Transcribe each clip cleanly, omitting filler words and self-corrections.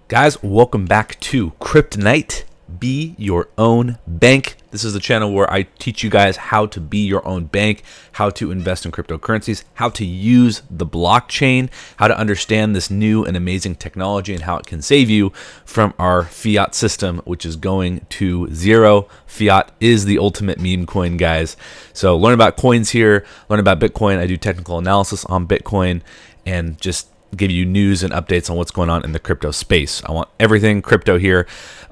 Guys, welcome back to Cryptonite. Be your own bank. This is the channel where I teach you guys how to be your own bank, how to invest in cryptocurrencies, how to use the blockchain, how to understand this new and amazing technology, and how it can save you from our fiat system, which is going to zero. Fiat is the ultimate meme coin, guys. So learn about coins here, learn about Bitcoin. I do technical analysis on Bitcoin and just give you news and updates on what's going on in the crypto space. I want everything crypto here.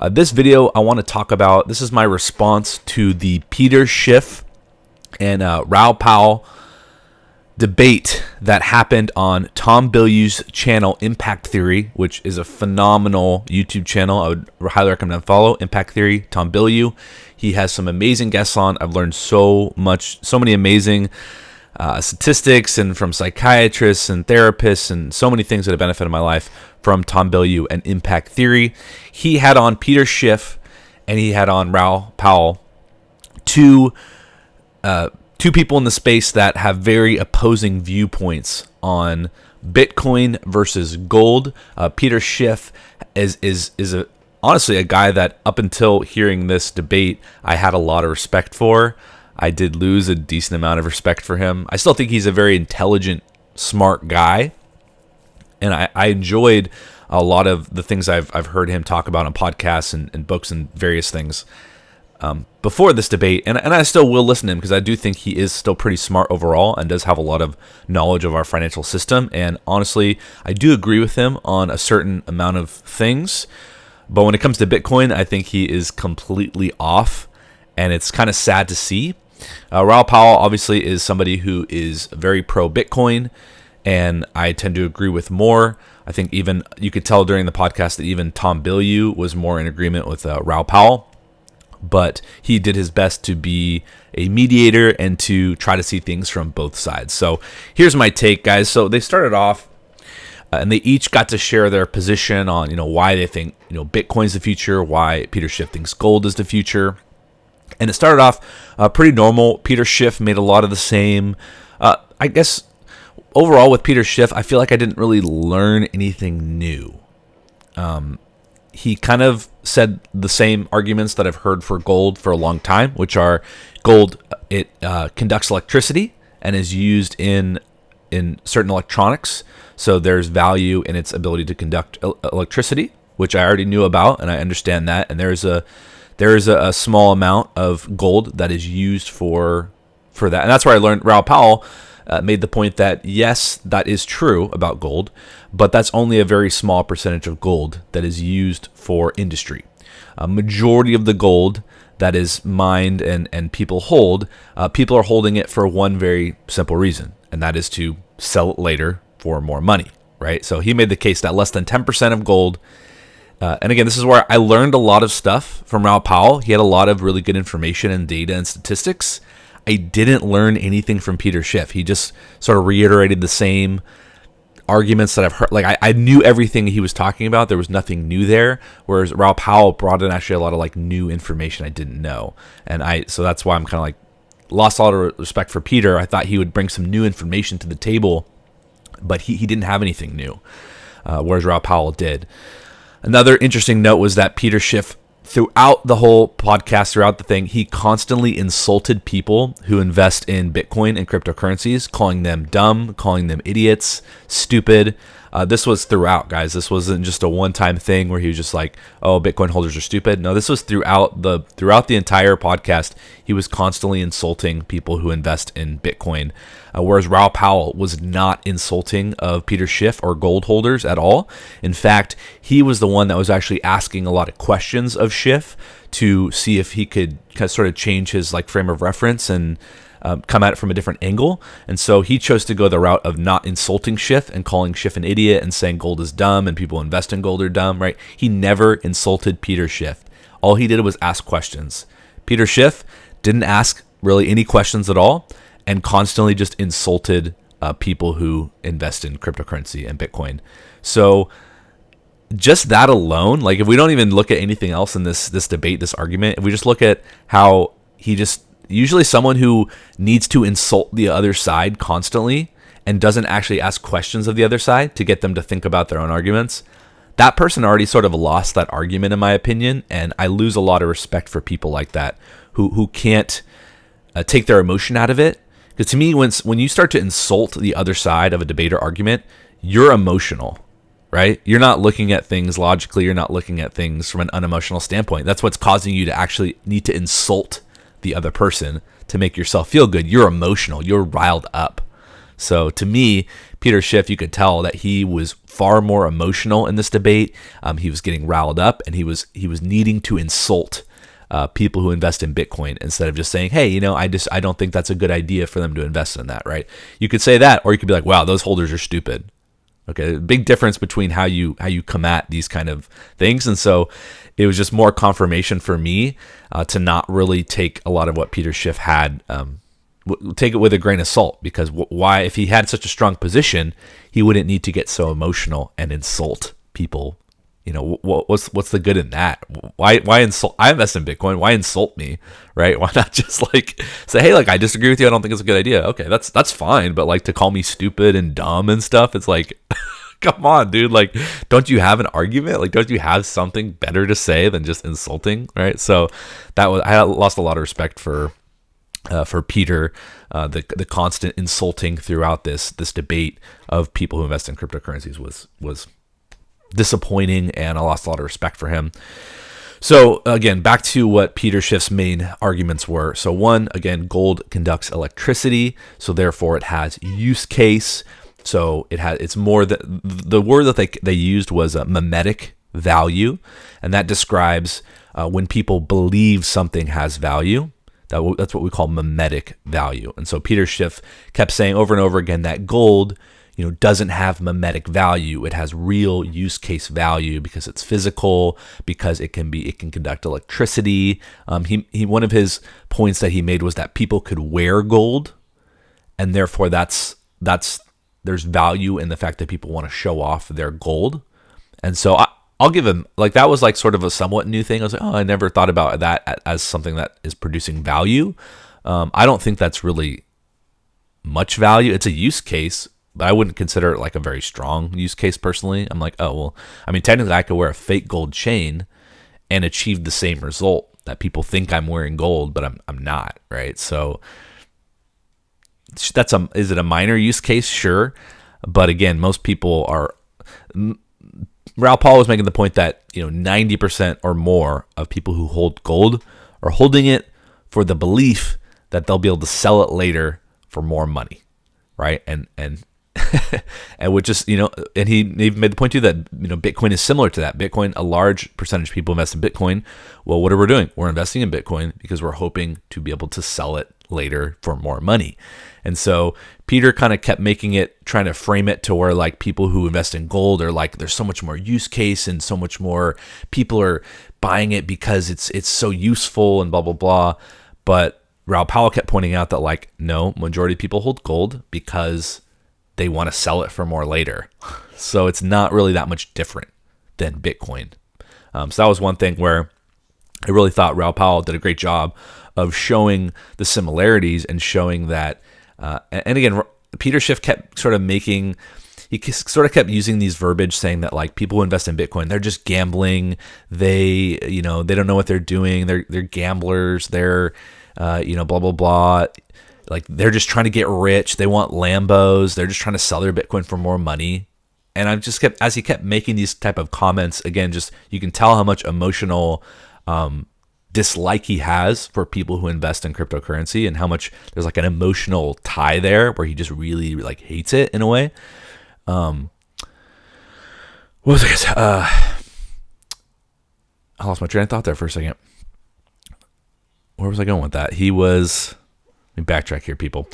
This video, I want to talk about, this is my response to the Schiff and Raoul debate that happened on Tom Bilyeu's channel, Impact Theory, which is a phenomenal YouTube channel. I would highly recommend follow Impact Theory, Tom Bilyeu. He has some amazing guests on. I've learned so many amazing statistics and from psychiatrists and therapists and so many things that have benefited my life from Tom Bilyeu and Impact Theory. He had on Schiff and he had on Raoul, two people in the space that have very opposing viewpoints on Bitcoin versus gold. Schiff is honestly a guy that up until hearing this debate, I had a lot of respect for. I did lose a decent amount of respect for him. I still think he's a very intelligent, smart guy. And I enjoyed a lot of the things I've heard him talk about on podcasts and books and various things before this debate. And I still will listen to him because I do think he is still pretty smart overall and does have a lot of knowledge of our financial system. And honestly, I do agree with him on a certain amount of things. But when it comes to Bitcoin, I think he is completely off. And it's kind of sad to see. Raoul obviously is somebody who is very pro Bitcoin, and I tend to agree with more. I think even you could tell during the podcast that even Tom Bilyeu was more in agreement with Raoul, but he did his best to be a mediator and to try to see things from both sides. So here's my take, guys. So they started off and they each got to share their position on why they think Bitcoin's the future, why Schiff thinks gold is the future. And it started off pretty normal. Schiff made a lot of the same. I guess overall with Schiff, I feel like I didn't really learn anything new. He kind of said the same arguments that I've heard for gold for a long time, which are gold, it conducts electricity and is used in certain electronics. So there's value in its ability to conduct electricity, which I already knew about, and I understand that. And there is a small amount of gold that is used for that. And that's where I learned Raoul made the point that, yes, that is true about gold, but that's only a very small percentage of gold that is used for industry. A majority of the gold that is mined and people hold, people are holding it for one very simple reason, and that is to sell it later for more money, right? So he made the case that less than 10% of gold. And again, this is where I learned a lot of stuff from Raoul. He had a lot of really good information and data and statistics. I didn't learn anything from Schiff. He just sort of reiterated the same arguments that I've heard. Like I knew everything he was talking about. There was nothing new there. Whereas Raoul brought in actually a lot of new information I didn't know. And so that's why I'm kind of lost a lot of respect for Peter. I thought he would bring some new information to the table, but he didn't have anything new. Whereas Raoul did. Another interesting note was that Schiff, throughout the whole podcast, throughout the thing, he constantly insulted people who invest in Bitcoin and cryptocurrencies, calling them dumb, calling them idiots, stupid. This was throughout, guys. This wasn't just a one-time thing where he was just like, "Oh, Bitcoin holders are stupid." No, this was throughout the entire podcast. He was constantly insulting people who invest in Bitcoin, whereas Raoul was not insulting of Schiff or gold holders at all. In fact, he was the one that was actually asking a lot of questions of Schiff to see if he could kind of sort of change his frame of reference and come at it from a different angle. And so he chose to go the route of not insulting Schiff and calling Schiff an idiot and saying gold is dumb and people who invest in gold are dumb, right? He never insulted Schiff. All he did was ask questions. Schiff didn't ask really any questions at all and constantly just insulted people who invest in cryptocurrency and Bitcoin. So just that alone, if we don't even look at anything else in this debate, this argument, if we just look at how he just usually someone who needs to insult the other side constantly and doesn't actually ask questions of the other side to get them to think about their own arguments, that person already sort of lost that argument, in my opinion, and I lose a lot of respect for people like that who can't take their emotion out of it. Because to me, when you start to insult the other side of a debate or argument, you're emotional, right? You're not looking at things logically. You're not looking at things from an unemotional standpoint. That's what's causing you to actually need to insult the other person to make yourself feel good. You're emotional. You're riled up. So to me, Peter Schiff, you could tell that he was far more emotional in this debate. He was getting riled up, and he was needing to insult people who invest in Bitcoin instead of just saying, hey, I don't think that's a good idea for them to invest in that, right? You could say that, or you could be like, wow, those holders are stupid. Okay, big difference between how you come at these kind of things. And so it was just more confirmation for me to not really take a lot of what Peter Schiff had, take it with a grain of salt, because why, if he had such a strong position, he wouldn't need to get so emotional and insult people. What's the good in that? Why insult? I invest in Bitcoin. Why insult me, right? Why not just say, hey, I disagree with you. I don't think it's a good idea. Okay, that's fine. But to call me stupid and dumb and stuff, it's like, come on, dude. Don't you have an argument? Don't you have something better to say than just insulting, right? So I lost a lot of respect for Peter, the constant insulting throughout this debate of people who invest in cryptocurrencies was disappointing, and I lost a lot of respect for him. So again, back to what Peter Schiff's main arguments were. So one, again, gold conducts electricity, so therefore it has use case. So it's more the word that they used was a mimetic value, and that describes when people believe something has value. That's what we call mimetic value. And so Peter Schiff kept saying over and over again that gold, doesn't have mimetic value. It has real use case value because it's physical, because it can conduct electricity. He one of his points that he made was that people could wear gold, and therefore there's value in the fact that people want to show off their gold. And so I'll give him, that was sort of a somewhat new thing. I was like, oh, I never thought about that as something that is producing value. I don't think that's really much value. It's a use case, but I wouldn't consider it a very strong use case personally. I'm like, oh, well, technically I could wear a fake gold chain and achieve the same result that people think I'm wearing gold, but I'm not, right? So is it a minor use case? Sure. But again, most people are, Raoul Pal was making the point that 90% or more of people who hold gold are holding it for the belief that they'll be able to sell it later for more money, right? And and which is and he even made the point too that Bitcoin is similar to that. Bitcoin, a large percentage of people invest in Bitcoin. Well, what are we doing? We're investing in Bitcoin because we're hoping to be able to sell it later for more money. And so Peter kind of kept trying to frame it to where people who invest in gold are there's so much more use case and so much more people are buying it because it's so useful and blah, blah, blah. But Raoul Pal kept pointing out that no, majority of people hold gold because they want to sell it for more later. So it's not really that much different than Bitcoin. So that was one thing where I really thought Raoul Pal did a great job of showing the similarities and showing that, and again, Peter Schiff kept sort of kept using these verbiage saying that people who invest in Bitcoin, they're just gambling. They don't know what they're doing. They're gamblers. They're, blah, blah, blah. They're just trying to get rich. They want Lambos. They're just trying to sell their Bitcoin for more money. And I just as he kept making these type of comments, again, just you can tell how much emotional dislike he has for people who invest in cryptocurrency and how much there's an emotional tie there where he just really hates it in a way. What was I lost my train of thought there for a second. Where was I going with that? Let me backtrack here, people.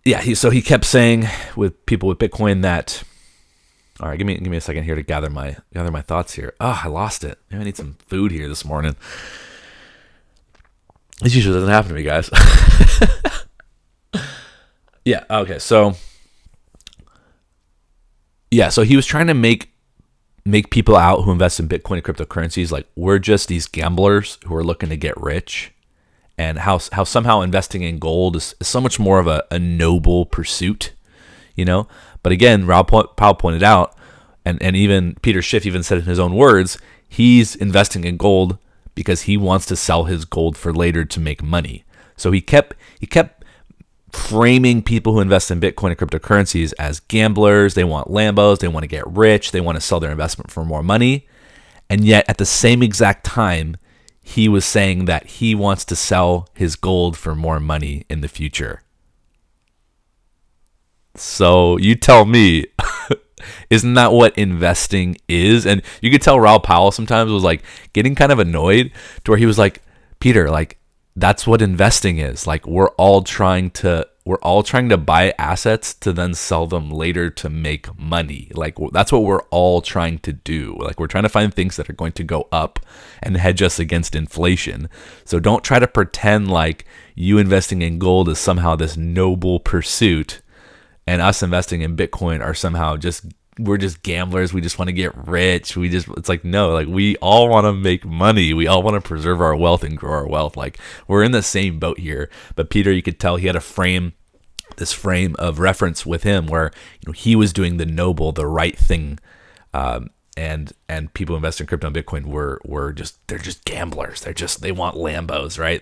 Yeah, he kept saying with people with Bitcoin that, all right, give me a second here to gather my thoughts here. Oh, I lost it. Maybe I need some food here this morning. This usually doesn't happen to me, guys. Yeah, okay. So he was trying to make people out who invest in Bitcoin and cryptocurrencies we're just these gamblers who are looking to get rich. And how somehow investing in gold is so much more of a noble pursuit, But again, Raoul Pal pointed out, and even Peter Schiff even said in his own words, he's investing in gold because he wants to sell his gold for later to make money. So he kept framing people who invest in Bitcoin and cryptocurrencies as gamblers. They want Lambos, they want to get rich, they want to sell their investment for more money. And yet at the same exact time, he was saying that he wants to sell his gold for more money in the future. So you tell me, isn't that what investing is? And you could tell Raoul Powell sometimes was like getting kind of annoyed to where he was like, Peter, like that's what investing is. Like we're all trying to buy assets to then sell them later to make money. Like that's what we're all trying to do. Like we're trying to find things that are going to go up and hedge us against inflation. So don't try to pretend like you investing in gold is somehow this noble pursuit and us investing in Bitcoin are somehow we're just gamblers. We just want to get rich. It's like, no, like we all want to make money. We all want to preserve our wealth and grow our wealth. Like we're in the same boat here. But Peter, you could tell he had this frame of reference with him where he was doing the noble, the right thing. And people who invest in crypto and Bitcoin they're just gamblers. They want Lambos, right?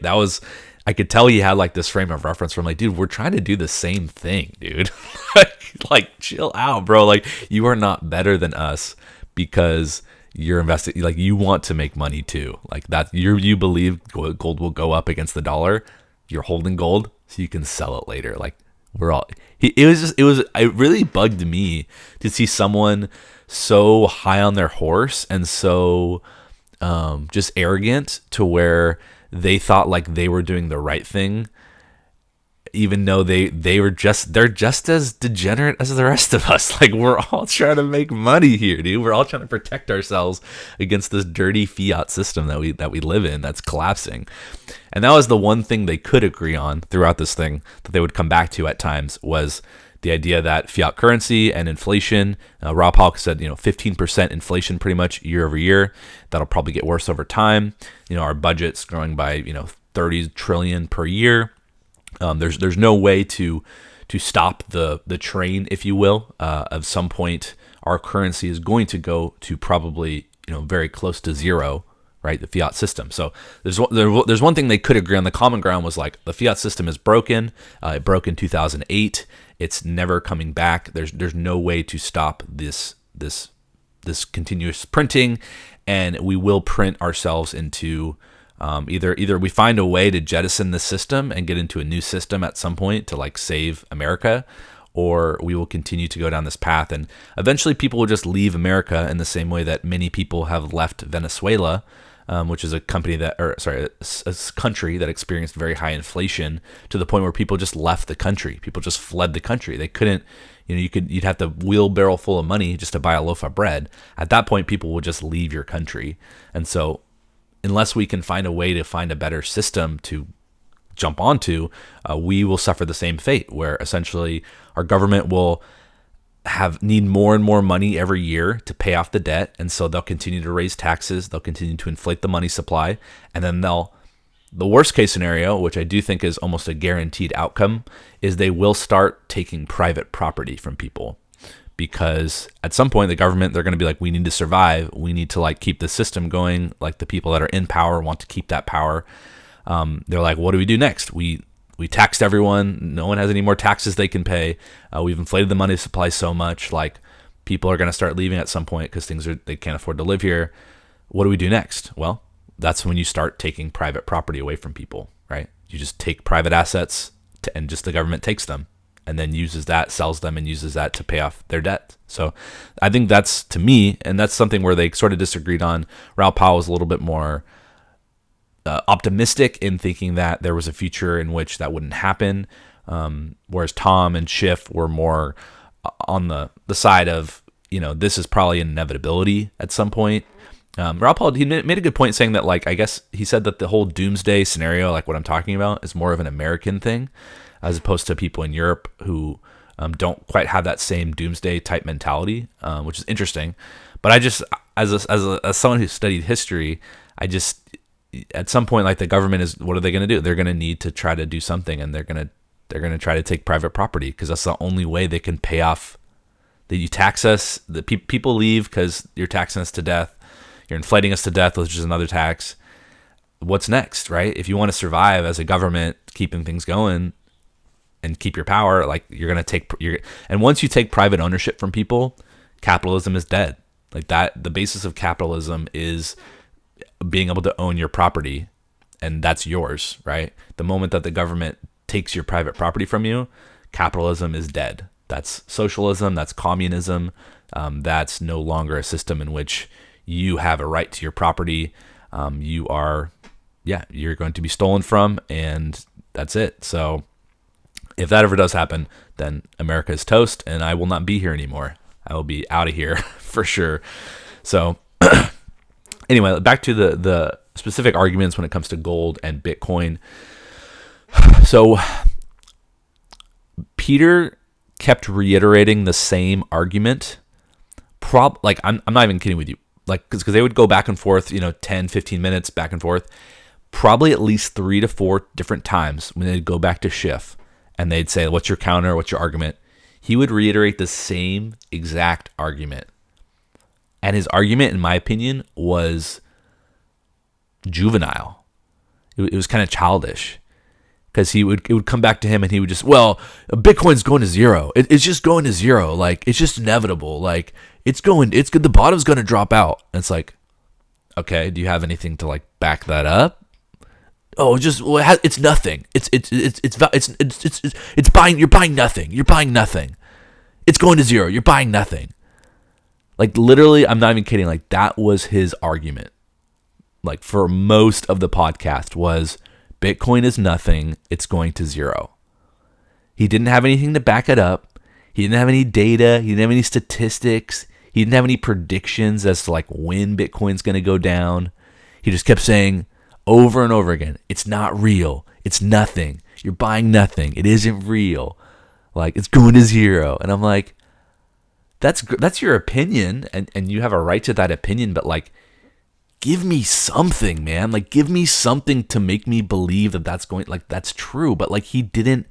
I could tell he had like this frame of reference from like, dude, we're trying to do the same thing, dude. like chill out, bro. Like you are not better than us because you're investing. Like you want to make money too. Like that you believe gold will go up against the dollar. You're holding gold so you can sell it later. Like it really bugged me to see someone so high on their horse and so just arrogant to where they thought like they were doing the right thing, even though they're just as degenerate as the rest of us. Like we're all trying to make money here, dude. We're all trying to protect ourselves against this dirty fiat system that we live in that's collapsing. And that was the one thing they could agree on throughout this thing that they would come back to at times was the idea that fiat currency and inflation, Raoul Powell said, 15% inflation pretty much year over year. That'll probably get worse over time. Our budget's growing by, 30 trillion per year. There's no way to stop the train, if you will. At some point, our currency is going to go to probably, very close to zero, right? The fiat system. So there's one thing they could agree on. The common ground was like the fiat system is broken. It broke in 2008. It's never coming back. There's no way to stop this continuous printing, and we will print ourselves into either we find a way to jettison the system and get into a new system at some point to like save America, or we will continue to go down this path, and eventually people will just leave America in the same way that many people have left Venezuela, which is a country that experienced very high inflation to the point where people just left the country. People just fled the country. They couldn't, you'd have to wheelbarrow full of money just to buy a loaf of bread. At that point, people will just leave your country. And so unless we can find a way to find a better system to jump onto, we will suffer the same fate where essentially our government will need more and more money every year to pay off the debt, and so they'll continue to raise taxes, they'll continue to inflate the money supply, and then the worst case scenario, which I do think is almost a guaranteed outcome, is they will start taking private property from people, because at some point the government, they're going to be like, we need to survive, we need to like keep the system going, like the people that are in power want to keep that power. They're like, what do we do next? We taxed everyone. No one has any more taxes they can pay. We've inflated the money supply so much, like people are going to start leaving at some point because they can't afford to live here. What do we do next? Well, that's when you start taking private property away from people, right? You just take private assets and just the government takes them and then sells them and uses that to pay off their debt. So I think that's, to me, and that's something where they sort of disagreed on. Raoul Powell was a little bit more optimistic in thinking that there was a future in which that wouldn't happen, whereas Tom and Schiff were more on the side of, this is probably an inevitability at some point. Raoul Powell, he made a good point saying that, like, I guess he said that the whole doomsday scenario, like what I'm talking about, is more of an American thing as opposed to people in Europe who don't quite have that same doomsday type mentality, which is interesting. But I just, as someone who studied history, at some point, like the government what are they going to do? They're going to need to try to do something, and they're going to try to take private property because that's the only way they can pay off That you tax us, the people leave because you're taxing us to death. You're inflating us to death, which is another tax. What's next, right? If you want to survive as a government, keeping things going and keep your power, like you're going to take, and once you take private ownership from people, capitalism is dead. Like that, the basis of capitalism is being able to own your property, and that's yours, right? The moment that the government takes your private property from you, capitalism is dead. That's socialism, that's communism. That's no longer a system in which you have a right to your property. You're going to be stolen from, and that's it. So if that ever does happen, then America is toast, and I will not be here anymore. I will be out of here for sure. So anyway, back to the specific arguments when it comes to gold and Bitcoin. So Peter kept reiterating the same argument. I'm not even kidding with you. Like, because they would go back and forth, 10, 15 minutes back and forth, probably at least 3 to 4 different times when they'd go back to Schiff and they'd say, what's your counter? What's your argument? He would reiterate the same exact argument. And his argument, in my opinion, was juvenile. It was kind of childish. Because it would come back to him and he would just, Bitcoin's going to zero. It's just going to zero. Like, it's just inevitable. Like, it's good. The bottom's going to drop out. And it's like, okay, do you have anything to like back that up? Oh, it's nothing. It's buying. You're buying nothing. You're buying nothing. It's going to zero. You're buying nothing. Like literally, I'm not even kidding. Like that was his argument. Like for most of the podcast was Bitcoin is nothing. It's going to zero. He didn't have anything to back it up. He didn't have any data. He didn't have any statistics. He didn't have any predictions as to like when Bitcoin's going to go down. He just kept saying over and over again, it's not real. It's nothing. You're buying nothing. It isn't real. Like it's going to zero. And I'm like, that's your opinion and you have a right to that opinion, but like give me something, man. Like give me something to make me believe that that's true. But like he didn't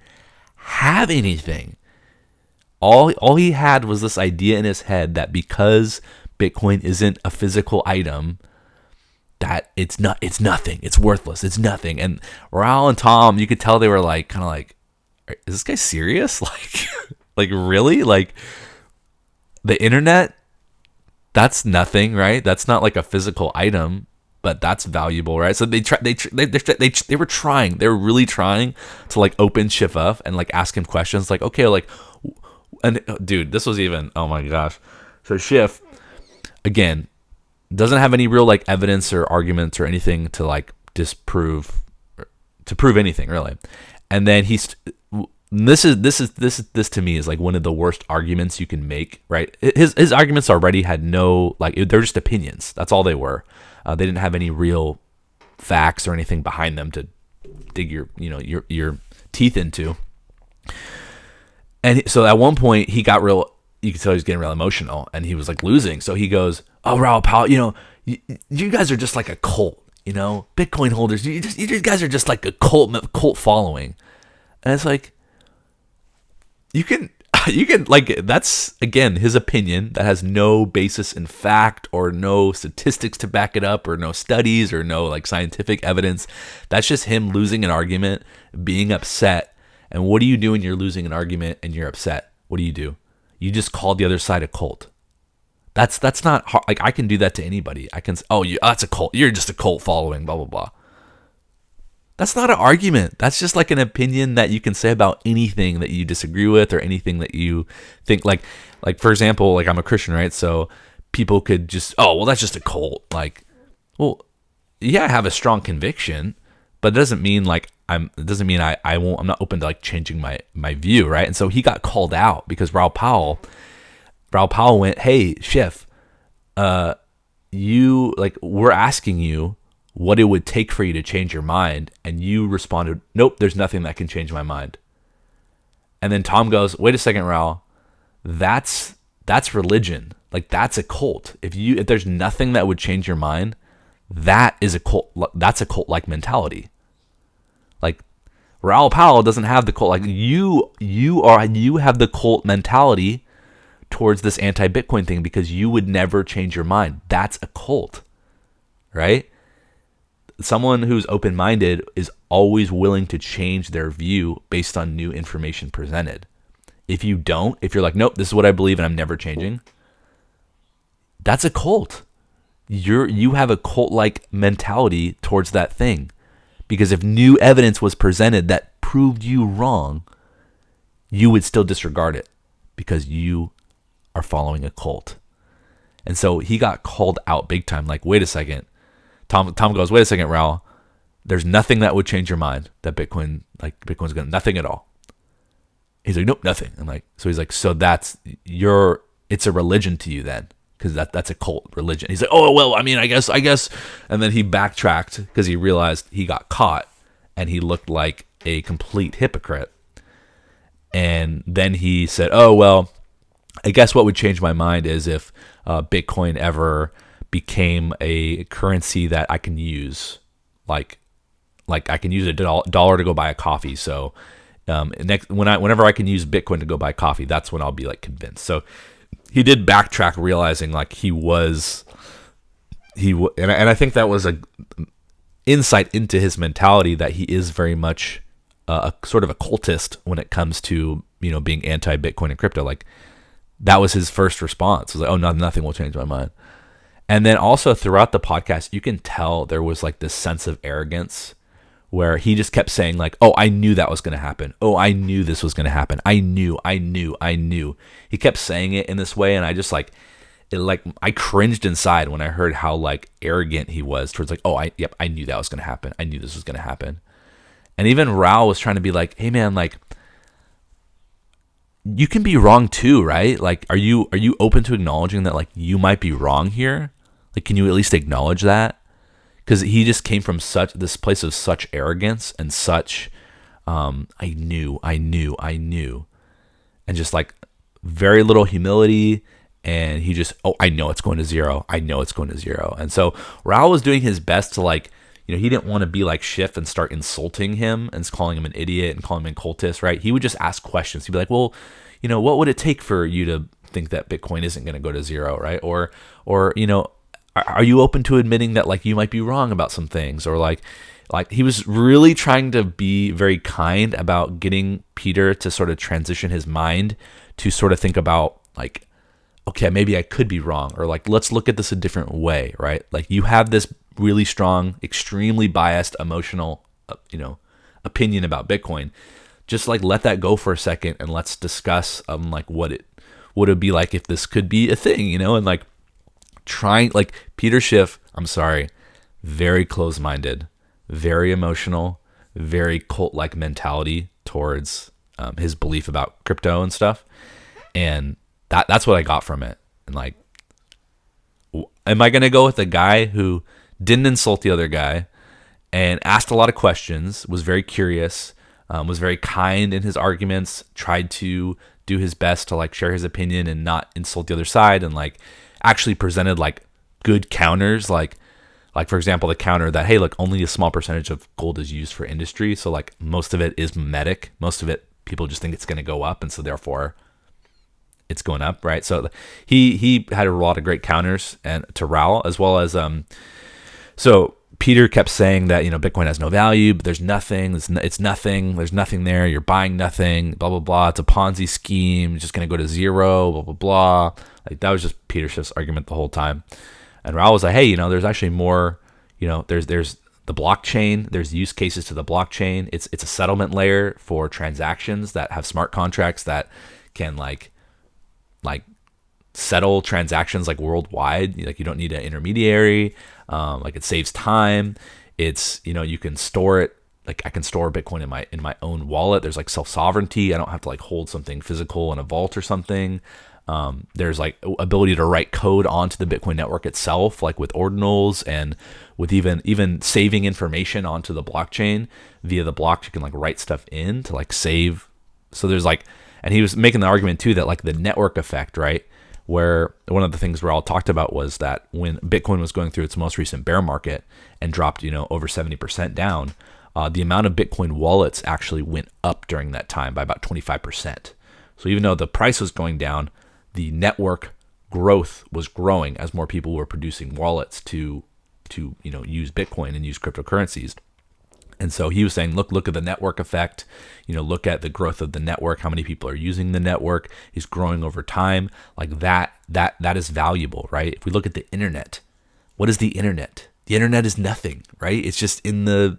have anything. All he had was this idea in his head that because Bitcoin isn't a physical item, that it's nothing. It's worthless. It's nothing. And Raoul and Tom, you could tell they were like kind of like, is this guy serious? Like really? Like the internet, that's nothing, right? That's not like a physical item, but that's valuable, right? So they were trying. They were really trying to like open Schiff up and like ask him questions. Like, okay, like, and dude, this was even, oh my gosh. So Schiff, again, doesn't have any real like evidence or arguments or anything to like prove anything really. And then this to me is like one of the worst arguments you can make, right? His arguments already had no, like, they're just opinions. That's all they were. They didn't have any real facts or anything behind them to dig your teeth into. And so at one point he got real, you could tell he was getting real emotional and he was like losing. So he goes, oh, Raoul Pal, you guys are just like a cult, Bitcoin holders. You guys are just like a cult following. And it's like, you can like, that's again his opinion that has no basis in fact or no statistics to back it up or no studies or no like scientific evidence. That's just him losing an argument, being upset. And what do you do when you're losing an argument and you're upset? What do? You just call the other side a cult. That's not hard. Like I can do that to anybody. I can say, that's a cult. You're just a cult following, blah blah blah. That's not an argument. That's just like an opinion that you can say about anything that you disagree with or anything that you think like for example, like I'm a Christian, right? So people could just, that's just a cult. Like, well, yeah, I have a strong conviction, but it doesn't mean like I'm not open to like changing my view, right? And so he got called out because Raoul Pal went, hey, Schiff, we're asking you what it would take for you to change your mind. And you responded, nope, there's nothing that can change my mind. And then Tom goes, wait a second, Raoul, that's religion. Like that's a cult. If there's nothing that would change your mind, that is a cult. That's a cult-like mentality. Like Raoul Pal doesn't have the cult. Like you have the cult mentality towards this anti-Bitcoin thing because you would never change your mind. That's a cult, right? Someone who's open-minded is always willing to change their view based on new information presented. If you don't, if you're like, nope, this is what I believe and I'm never changing, that's a cult. You have a cult-like mentality towards that thing. Because if new evidence was presented that proved you wrong, you would still disregard it because you are following a cult. And so he got called out big time. Like, wait a second. Tom goes, wait a second, Raoul. There's nothing that would change your mind that Bitcoin's gonna, nothing at all. He's like, nope, nothing. I'm like, so he's like, so it's a religion to you then, because that's a cult religion. He's like, oh well, I mean, I guess. And then he backtracked because he realized he got caught and he looked like a complete hypocrite. And then he said, oh well, I guess what would change my mind is if Bitcoin ever became a currency that I can use, like I can use a dollar to go buy a coffee. So whenever I can use Bitcoin to go buy coffee, that's when I'll be like convinced. So he did backtrack, realizing like and I think that was a insight into his mentality, that he is very much a sort of a cultist when it comes to, being anti-Bitcoin and crypto. Like, that was his first response. It was like, oh, no, nothing will change my mind. And then also throughout the podcast, you can tell there was like this sense of arrogance where he just kept saying like, oh, I knew that was going to happen. Oh, I knew this was going to happen. I knew. He kept saying it in this way. And I just I cringed inside when I heard how like arrogant he was towards like, oh, I knew that was going to happen. I knew this was going to happen. And even Raoul was trying to be like, hey man, like, you can be wrong too, right? Like, are you open to acknowledging that like you might be wrong here? Like, can you at least acknowledge that? Because he just came from this place of such arrogance and such, I knew, and just like very little humility. And he just, oh, I know it's going to zero. And so Raoul was doing his best to like, he didn't want to be like Schiff and start insulting him and calling him an idiot and calling him a cultist, right? He would just ask questions. He'd be like, well, what would it take for you to think that Bitcoin isn't going to go to zero, right? Or are you open to admitting that like you might be wrong about some things? Or like he was really trying to be very kind about getting Peter to sort of transition his mind to sort of think about like, okay, maybe I could be wrong, or like, let's look at this a different way, right? Like, you have this really strong, extremely biased, emotional, opinion about Bitcoin. Just like let that go for a second and let's discuss like what it would be like if this could be a thing, and like trying, like Peter Schiff, I'm sorry, very close-minded, very emotional, very cult-like mentality towards his belief about crypto and stuff. And that's what I got from it. And like, am I going to go with a guy who didn't insult the other guy and asked a lot of questions, was very curious, was very kind in his arguments, tried to do his best to like share his opinion and not insult the other side, and like actually presented like good counters, like for example, the counter that, hey, look, only a small percentage of gold is used for industry, so like most of it is mimetic, most of it people just think it's going to go up, and so therefore it's going up, right? So he had a lot of great counters and to Raoul, as well as so Peter kept saying that Bitcoin has no value, but there's nothing, it's nothing, there's nothing there, you're buying nothing, blah blah blah, it's a Ponzi scheme, it's just going to go to zero, blah blah blah. Like, that was just Peter Schiff's argument the whole time. And Raoul was like, hey, there's actually more, there's the blockchain, there's use cases to the blockchain. It's a settlement layer for transactions that have smart contracts that can like settle transactions like worldwide. Like, you don't need an intermediary. Like, it saves time. It's, you can store it. Like, I can store Bitcoin in my own wallet. There's like self-sovereignty. I don't have to like hold something physical in a vault or something. There's like ability to write code onto the Bitcoin network itself, like with ordinals, and with even saving information onto the blockchain via the block. You can like write stuff in to like save. So there's like, and he was making the argument too that like the network effect, right? Where one of the things Raoul talked about was that when Bitcoin was going through its most recent bear market and dropped, over 70% down, the amount of Bitcoin wallets actually went up during that time by about 25%. So even though the price was going down, the network growth was growing as more people were producing wallets to use Bitcoin and use cryptocurrencies. And so he was saying, look at the network effect, look at the growth of the network, how many people are using the network is growing over time. Like that is valuable, right? If we look at the internet, what is the internet? The internet is nothing, right? It's just in the,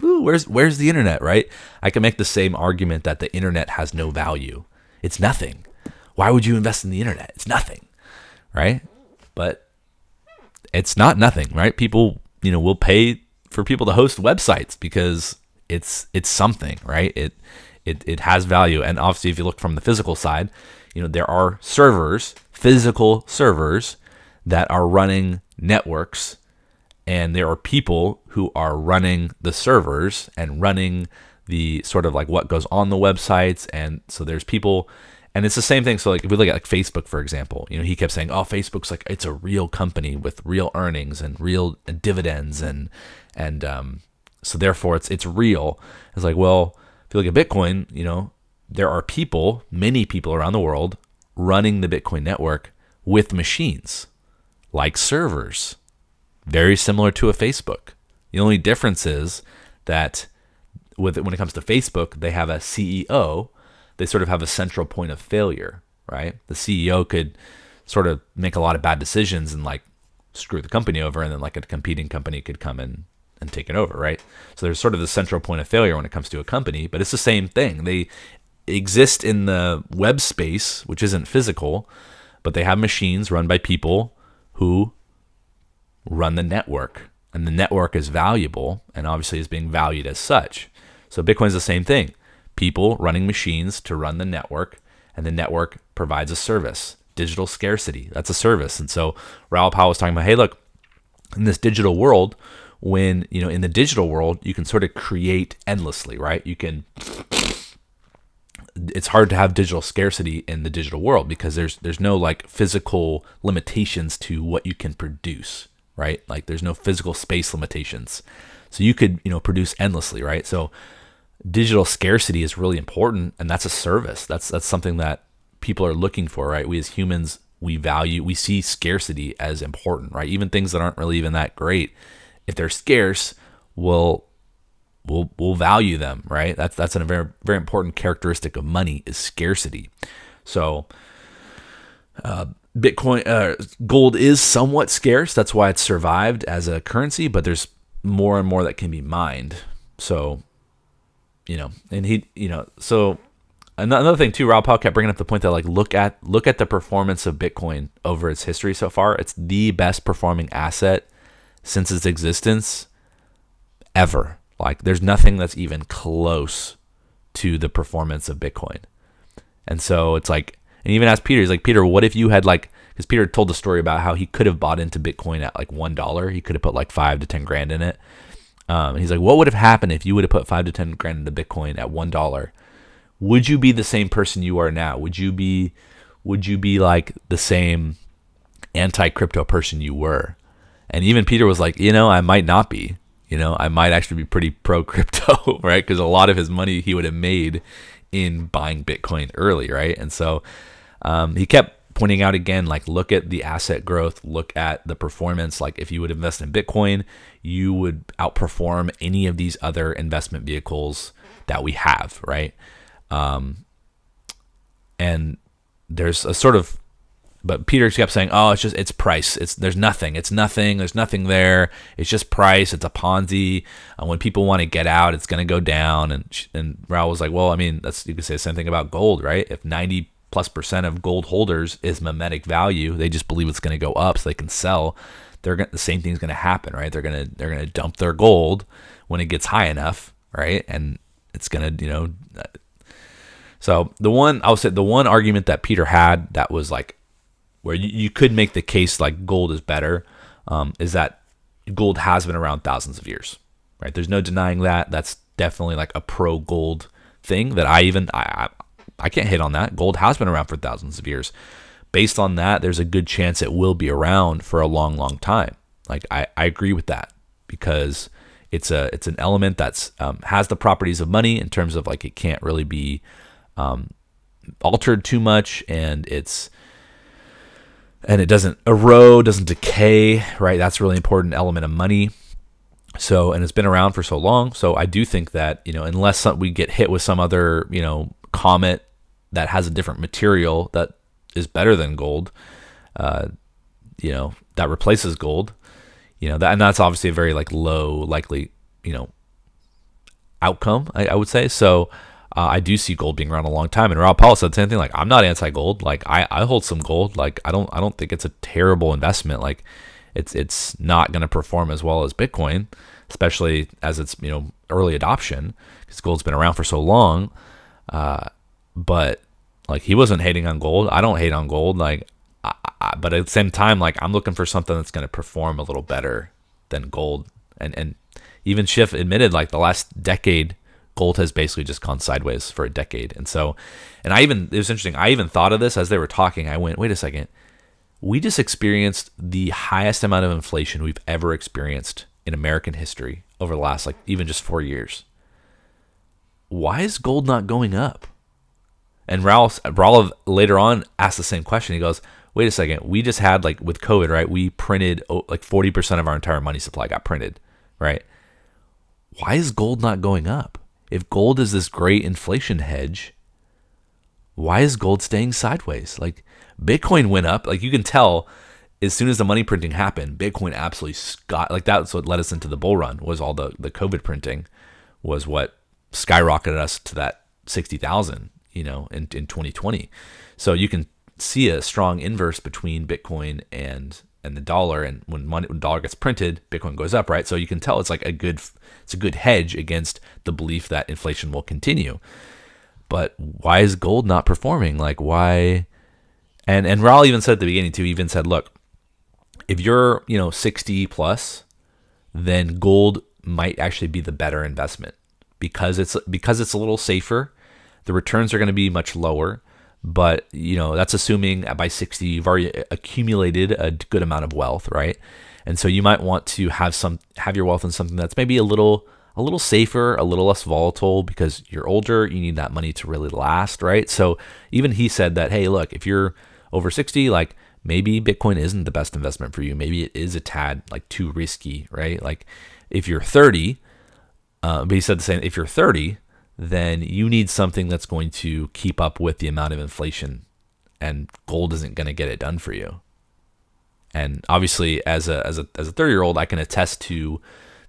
where's the internet, right? I can make the same argument that the internet has no value. It's nothing. Why would you invest in the internet? It's nothing, right? But it's not nothing, right? People, will pay for people to host websites because it's something, right? It has value. And obviously, if you look from the physical side, there are physical servers that are running networks, and there are people who are running the servers and running the sort of like what goes on the websites. And so there's people, and it's the same thing. So like if we look at like Facebook, for example, he kept saying, oh, Facebook's like, it's a real company with real earnings and real dividends. And so therefore it's real. It's like, well, if you look at Bitcoin, there are many people around the world running the Bitcoin network with machines like servers, very similar to a Facebook. The only difference is that when it comes to Facebook, they have a CEO. They sort of have a central point of failure, right? The CEO could sort of make a lot of bad decisions and like screw the company over, and then like a competing company could come in and take it over, right? So there's sort of the central point of failure when it comes to a company, but it's the same thing. They exist in the web space, which isn't physical, but they have machines run by people who run the network, and the network is valuable and obviously is being valued as such. So Bitcoin is the same thing. People running machines to run the network, and the network provides a service. Digital scarcity, that's a service. And so Raoul Pal was talking about, hey, look, in this digital world, when, in the digital world, you can sort of create endlessly, right? It's hard to have digital scarcity in the digital world because there's no like physical limitations to what you can produce, right? Like there's no physical space limitations. So you could, produce endlessly, right? So digital scarcity is really important, and that's a service. That's something that people are looking for, right? We as humans, we see scarcity as important, right? Even things that aren't really even that great, if they're scarce, we'll value them, right? That's a very, very important characteristic of money is scarcity. So gold is somewhat scarce. That's why it's survived as a currency, but there's more and more that can be mined. So, so another thing too, Raoul Pal kept bringing up the point that like, look at the performance of Bitcoin over its history so far. It's the best performing asset since its existence ever. Like there's nothing that's even close to the performance of Bitcoin. And so it's like, and even asked Peter, he's like, Peter, what if you had like, because Peter told the story about how he could have bought into Bitcoin at like $1. He could have put like 5 to 10 grand in it. And he's like, what would have happened if you would have put 5 to 10 grand into Bitcoin at $1? Would you be the same person you are now? Would you be like the same anti-crypto person you were? And even Peter was like, I might not be. I might actually be pretty pro-crypto, right? Because a lot of his money he would have made in buying Bitcoin early, right? And so he kept pointing out again, like, look at the asset growth, look at the performance. Like, if you would invest in Bitcoin, you would outperform any of these other investment vehicles that we have, right? And there's a sort of, but Peter kept saying, oh, it's price. There's nothing there. It's just price. It's a Ponzi. When people want to get out, it's going to go down. And Raoul was like, well, I mean, you could say the same thing about gold, right? If 90+% of gold holders is mimetic value, they just believe it's going to go up so they can sell. The same thing's going to happen, right? They're going to dump their gold when it gets high enough, right? And it's going to, so the one argument that Peter had that was like, where you could make the case like gold is better, is that gold has been around thousands of years, right? There's no denying that. That's definitely like a pro-gold thing that I can't hit on that. Gold has been around for thousands of years. Based on that, there's a good chance it will be around for a long, long time. Like I agree with that because it's an element that's has the properties of money in terms of like it can't really be altered too much, and it doesn't erode, doesn't decay, right? That's a really important element of money. So, and it's been around for so long. So I do think that, unless we get hit with some other, comet that has a different material that is better than gold, that replaces gold, and that's obviously a very low likely, outcome, I would say. So I do see gold being around a long time. And Raoul said the same thing. I'm not anti-gold. I hold some gold. I don't think it's a terrible investment. It's not going to perform as well as Bitcoin, especially as it's early adoption, because gold's been around for so long. But he wasn't hating on gold. I don't hate on gold. But at the same time, I'm looking for something that's going to perform a little better than gold. And even Schiff admitted the last decade, gold has basically just gone sideways for a decade. And so, it was interesting. I even thought of this as they were talking. I went, wait a second. We just experienced the highest amount of inflation we've ever experienced in American history over the last even just 4 years. Why is gold not going up? And Raoul later on asked the same question. He goes, wait a second. We just had with COVID, right? We printed 40% of our entire money supply got printed, right? Why is gold not going up? If gold is this great inflation hedge, why is gold staying sideways? Bitcoin went up. You can tell as soon as the money printing happened, Bitcoin absolutely that's what led us into the bull run, was all the COVID printing was what skyrocketed us to that 60,000, in 2020. So you can see a strong inverse between Bitcoin and the dollar. And when the dollar gets printed, Bitcoin goes up, right? So you can tell it's a good hedge against the belief that inflation will continue. But why is gold not performing? Why? And Raoul even said at the beginning too, even said, look, if you're, 60 plus, then gold might actually be the better investment because it's a little safer. The returns are going to be much lower, but that's assuming by 60 you've already accumulated a good amount of wealth, right? And so you might want to have your wealth in something that's maybe a little safer, a little less volatile, because you're older, you need that money to really last, right? So even he said that, hey, look, if you're over 60, maybe Bitcoin isn't the best investment for you. Maybe it is a tad too risky, right? If you're 30, but he said the same, if you're 30, then you need something that's going to keep up with the amount of inflation, and gold isn't going to get it done for you. And obviously, as a 30-year-old, I can attest to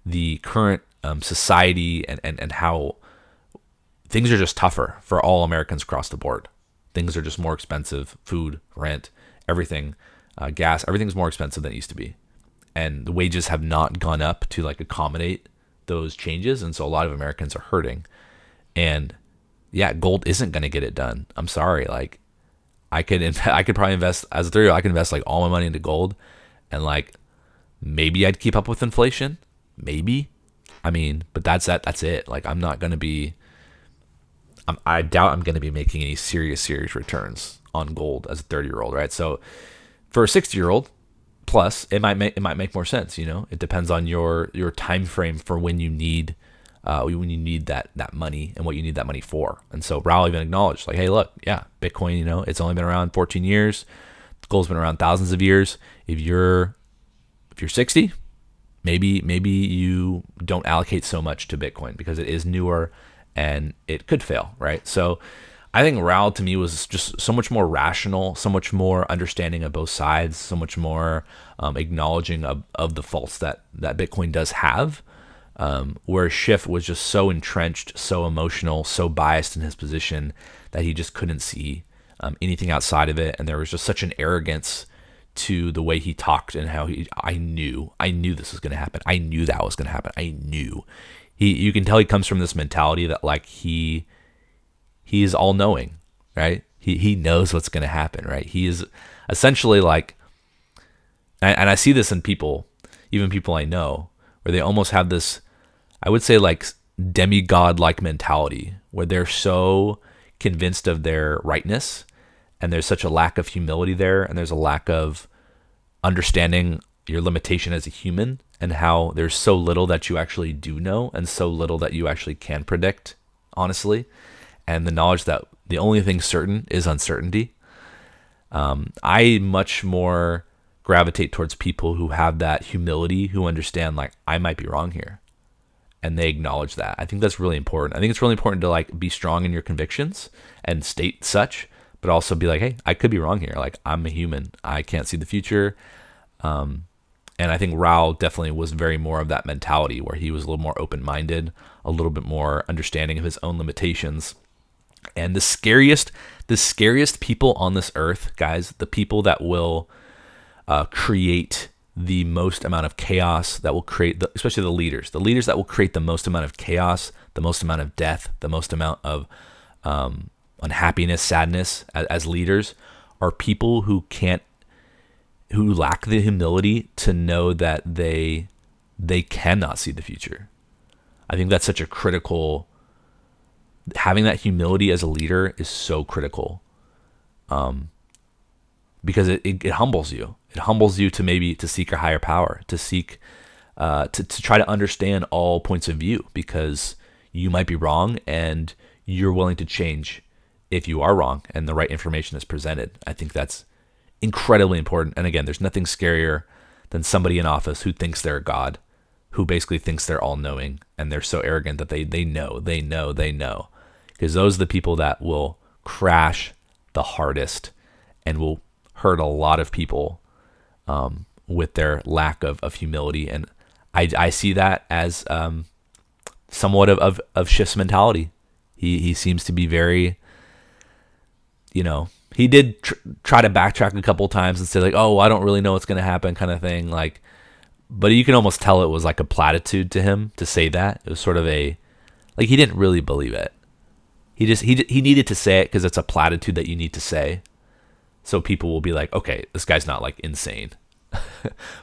the current society and how things are just tougher for all Americans across the board. Things are just more expensive. Food, rent, everything, gas, everything's more expensive than it used to be. And the wages have not gone up to accommodate those changes. And so a lot of Americans are hurting. And yeah, gold isn't going to get it done. I'm sorry. I could probably invest as a 30-year-old. I could invest all my money into gold, and maybe I'd keep up with inflation. Maybe. But that's it. I'm not going to be. I doubt I'm going to be making any serious returns on gold as a 30-year-old, right? So for a 60-year-old plus, it might make more sense. It depends on your time frame for when you need that money and what you need that money for. And so Raoul even acknowledged, hey, look, yeah, Bitcoin, it's only been around 14 years. Gold's been around thousands of years. If you're 60, maybe you don't allocate so much to Bitcoin because it is newer and it could fail, right? So I think Raoul to me was just so much more rational, so much more understanding of both sides, so much more acknowledging of the faults that Bitcoin does have. Where Schiff was just so entrenched, so emotional, so biased in his position that he just couldn't see anything outside of it. And there was just such an arrogance to the way he talked and how I knew this was going to happen. I knew that was going to happen. I knew. You can tell he comes from this mentality that he is all knowing, right? He knows what's going to happen, right? He is essentially and I see this in people, even people I know, where they almost have this, I would say demigod-like mentality where they're so convinced of their rightness, and there's such a lack of humility there, and there's a lack of understanding your limitation as a human and how there's so little that you actually do know and so little that you actually can predict, honestly. And the knowledge that the only thing certain is uncertainty. I much more gravitate towards people who have that humility, who understand like I might be wrong here, and they acknowledge that. I think that's really important. I think it's really important to like be strong in your convictions and state such, but also be like, hey, I could be wrong here. Like I'm a human. I can't see the future. And I think Raoul definitely was very more of that mentality where he was a little more open-minded, a little bit more understanding of his own limitations. And the scariest people on this earth, guys, the people that will create the most amount of chaos, that will create, especially the leaders that will create the most amount of chaos, the most amount of death, the most amount of unhappiness, sadness as leaders, are people who lack the humility to know that they cannot see the future. I think that's such a critical. Having that humility as a leader is so critical, because it humbles you. It humbles you to seek a higher power, to seek to try to understand all points of view, because you might be wrong and you're willing to change if you are wrong and the right information is presented. I think that's incredibly important. And again, there's nothing scarier than somebody in office who thinks they're a god, who basically thinks they're all-knowing, and they're so arrogant that they know. Because those are the people that will crash the hardest and will hurt a lot of people with their lack of humility. And I see that as somewhat of Schiff's mentality. He seems to be very, he did try to backtrack a couple times and say like, oh, I don't really know what's going to happen kind of thing. Like, but you can almost tell it was like a platitude to him to say that. It was sort of he didn't really believe it. He needed to say it because it's a platitude that you need to say. So people will be like, okay, this guy's not like insane.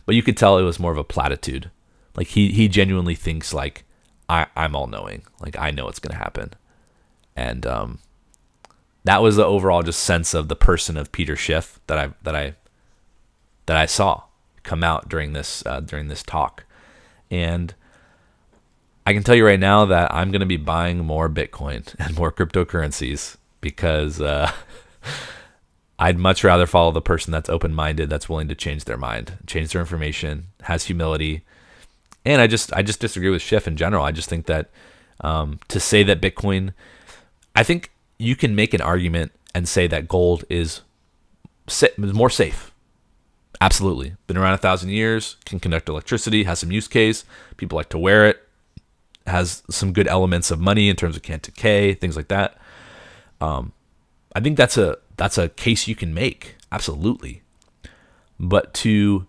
But you could tell it was more of a platitude. Like he genuinely thinks like I'm all knowing. Like I know what's going to happen. And that was the overall just sense of the person of Peter Schiff that I saw come out during this talk. And I can tell you right now that I'm going to be buying more Bitcoin and more cryptocurrencies, because I'd much rather follow the person that's open-minded, that's willing to change their mind, change their information, has humility. And I just disagree with Schiff in general. I just think that to say that Bitcoin, I think you can make an argument and say that gold is more safe. Absolutely. Been around 1,000 years, can conduct electricity, has some use case. People like to wear it. Has some good elements of money in terms of can't decay, things like that. I think that's a case you can make, absolutely. But to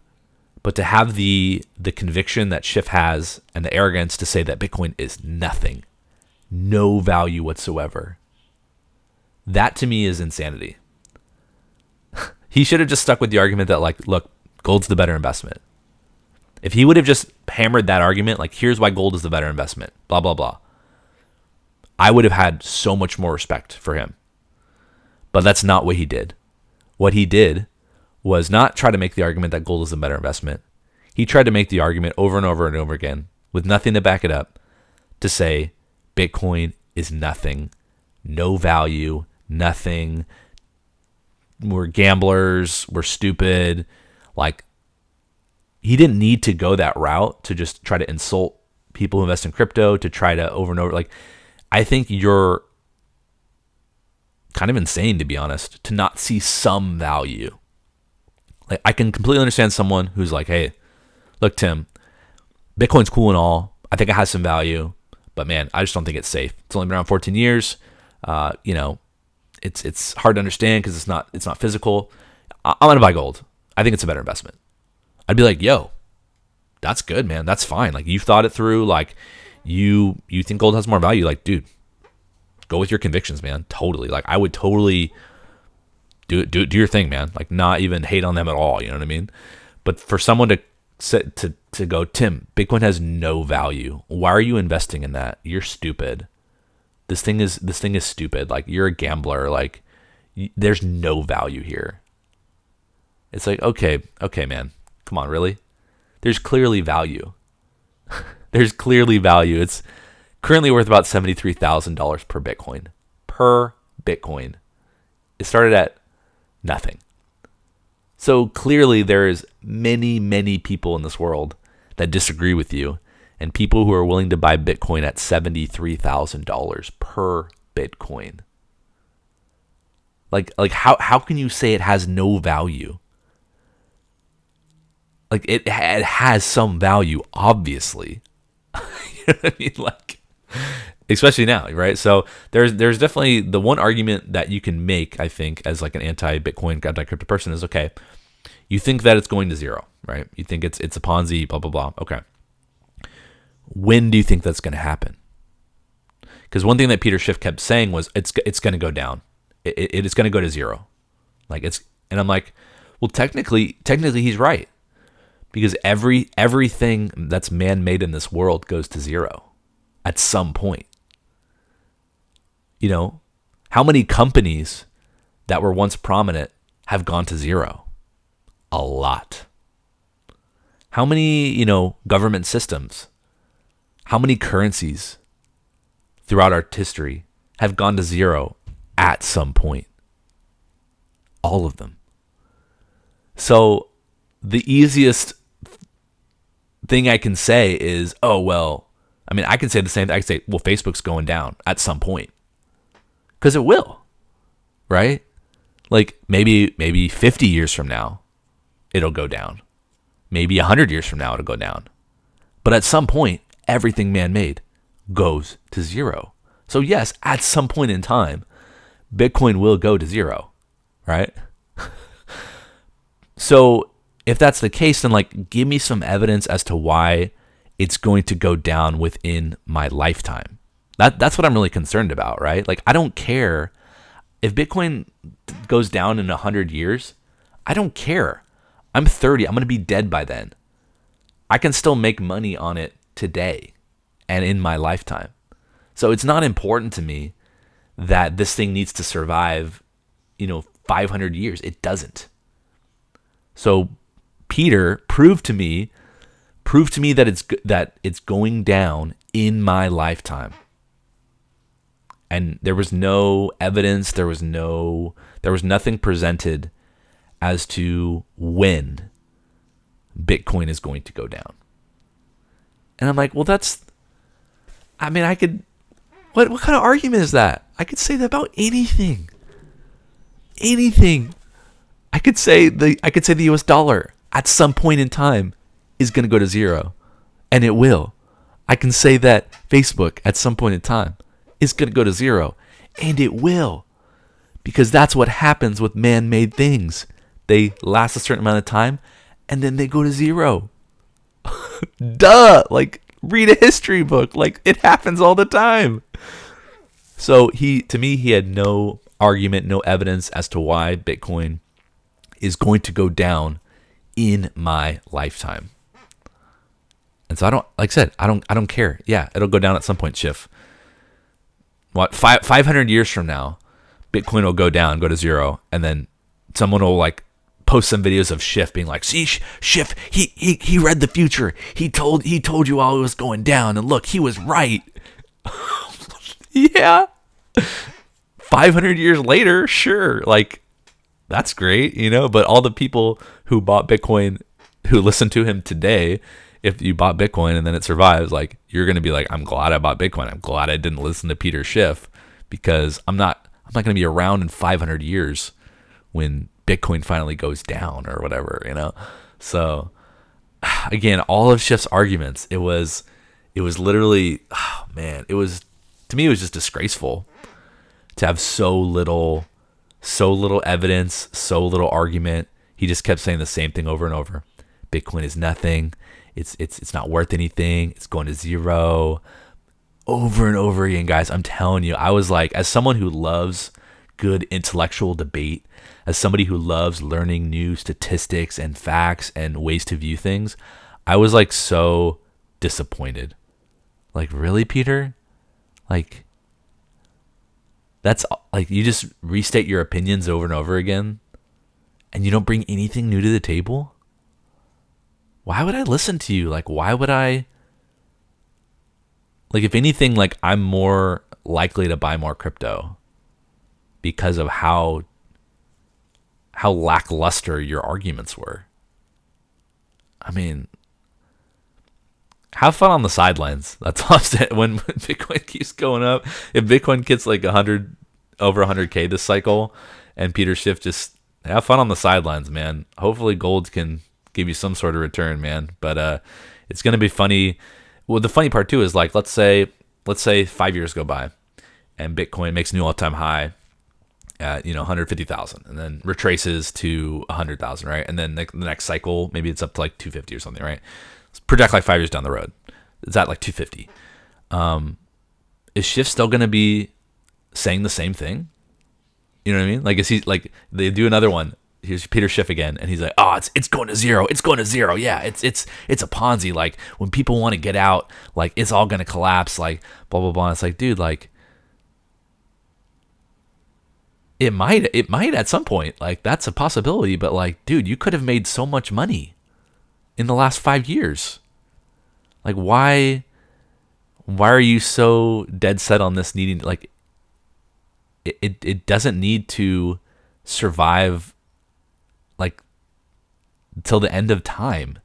have the conviction that Schiff has and the arrogance to say that Bitcoin is nothing, no value whatsoever, that to me is insanity. He should have just stuck with the argument that like, look, gold's the better investment. If he would have just hammered that argument, like, here's why gold is the better investment, blah, blah, blah, I would have had so much more respect for him. But that's not what he did. What he did was not try to make the argument that gold is the better investment. He tried to make the argument over and over and over again with nothing to back it up to say Bitcoin is nothing, no value, nothing. We're gamblers, we're stupid. Like, he didn't need to go that route to just try to insult people who invest in crypto, to try to over and over. Like, I think you're kind of insane, to be honest, to not see some value. Like, I can completely understand someone who's like, hey, look, Tim, Bitcoin's cool and all. I think it has some value, but man, I just don't think it's safe. It's only been around 14 years. It's hard to understand because it's not physical. I'm gonna buy gold. I think it's a better investment. I'd be like, yo, that's good, man. That's fine. Like, you've thought it through. Like, you think gold has more value. Like, dude, go with your convictions, man. Totally. Like, I would totally do your thing, man. Like, not even hate on them at all. You know what I mean? But for someone to go, Tim, Bitcoin has no value. Why are you investing in that? You're stupid. This thing is stupid. Like, you're a gambler. Like, there's no value here. It's like, okay, man. Come on, really? There's clearly value. There's clearly value. It's currently worth about $73,000 per Bitcoin. Per Bitcoin, it started at nothing. So clearly there's many, many people in this world that disagree with you, and people who are willing to buy Bitcoin at $73,000 per Bitcoin. Like how can you say it has no value? Like it has some value, obviously. You know what I mean? Like, especially now, right? So there's definitely the one argument that you can make, I think, as like an anti-Bitcoin, anti-crypto person is, okay, you think that it's going to zero, right? You think it's a Ponzi, blah, blah, blah. Okay. When do you think that's going to happen? Because one thing that Peter Schiff kept saying was it's going to go down. It is going to go to zero. And I'm like, well, technically he's right. Because everything that's man-made in this world goes to zero at some point. You know, how many companies that were once prominent have gone to zero? A lot. How many, government systems, how many currencies throughout our history have gone to zero at some point? All of them. So the easiest thing I can say is, oh, well, I mean, I can say the same thing. I can say, well, Facebook's going down at some point. Because it will, right? Like maybe 50 years from now, it'll go down. Maybe 100 years from now, it'll go down. But at some point, everything man-made goes to zero. So yes, at some point in time, Bitcoin will go to zero, right? So if that's the case, then like give me some evidence as to why it's going to go down within my lifetime. That's what I'm really concerned about, right? Like, I don't care if Bitcoin goes down in 100 years. I don't care. I'm 30. I'm going to be dead by then. I can still make money on it today and in my lifetime. So it's not important to me that this thing needs to survive, 500 years. It doesn't. So Peter, prove to me that it's going down in my lifetime. And there was no evidence, there was nothing presented as to when Bitcoin is going to go down. And I'm like, well, what kind of argument is that? I could say that about anything. Anything. I could say the US dollar at some point in time is going to go to zero, and it will. I can say that Facebook at some point in time is going to go to zero, and it will, because that's what happens with man-made things. They last a certain amount of time, and then they go to zero. Duh! Like, read a history book. Like, it happens all the time. So he had no argument, no evidence as to why Bitcoin is going to go down in my lifetime. And so I don't care. Yeah, it'll go down at some point, Schiff. What, 500 years from now, Bitcoin will go down, go to zero, and then someone will like post some videos of Schiff being like, see, Schiff, he read the future. He told you all it was going down, and look, he was right. Yeah. 500 years later, sure. Like, that's great, but all the people who bought Bitcoin, who listen to him today, if you bought Bitcoin and then it survives, like, you're going to be like, I'm glad I bought Bitcoin. I'm glad I didn't listen to Peter Schiff, because I'm not going to be around in 500 years when Bitcoin finally goes down or whatever, So again, all of Schiff's arguments, it was literally, oh man, to me, it was just disgraceful to have so little evidence, so little argument. He just kept saying the same thing over and over. Bitcoin is nothing. It's not worth anything. It's going to zero. Over and over again, guys. I'm telling you, I was like, as someone who loves good intellectual debate, as somebody who loves learning new statistics and facts and ways to view things, I was like so disappointed. Like, really, Peter? Like, that's like, you just restate your opinions over and over again and you don't bring anything new to the table? Why would I listen to you? Like, why would I? Like, if anything, like, I'm more likely to buy more crypto because of how lackluster your arguments were. I mean, have fun on the sidelines. That's all I'm saying. When Bitcoin keeps going up, if Bitcoin gets like over 100K this cycle, and Peter Schiff, just have fun on the sidelines, man. Hopefully gold can give you some sort of return, man. But it's gonna be funny. Well, the funny part too is like, let's say 5 years go by, and Bitcoin makes a new all-time high at 150,000, and then retraces to 100,000, right? And then the next cycle, maybe it's up to like 250 or something, right? Let's project like 5 years down the road, it's at like 250. Is Schiff still going to be saying the same thing? You know what I mean? Like, is he like, they do another one? Here's Peter Schiff again, and he's like, "Oh, it's going to zero. It's going to zero. Yeah, it's a Ponzi. Like, when people want to get out, like, it's all going to collapse. Like, blah blah blah." It's like, dude, like, it might at some point. Like, that's a possibility. But like, dude, you could have made so much money in the last 5 years. Like, why are you so dead set on this needing, like, it doesn't need to survive like till the end of time.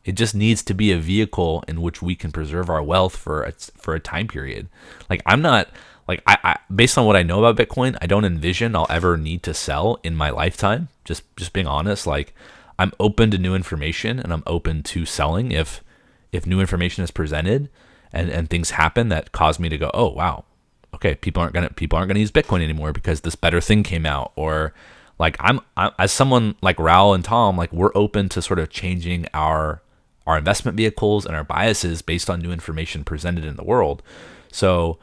It just needs to be a vehicle in which we can preserve our wealth for a time period. Like, I'm not like, I based on what I know about Bitcoin, I don't envision I'll ever need to sell in my lifetime. Just being honest, like, I'm open to new information, and I'm open to selling if new information is presented and things happen that cause me to go, oh wow, okay, people aren't gonna use Bitcoin anymore because this better thing came out. Or like, I'm as someone like Raoul and Tom, like, we're open to sort of changing our investment vehicles and our biases based on new information presented in the world. So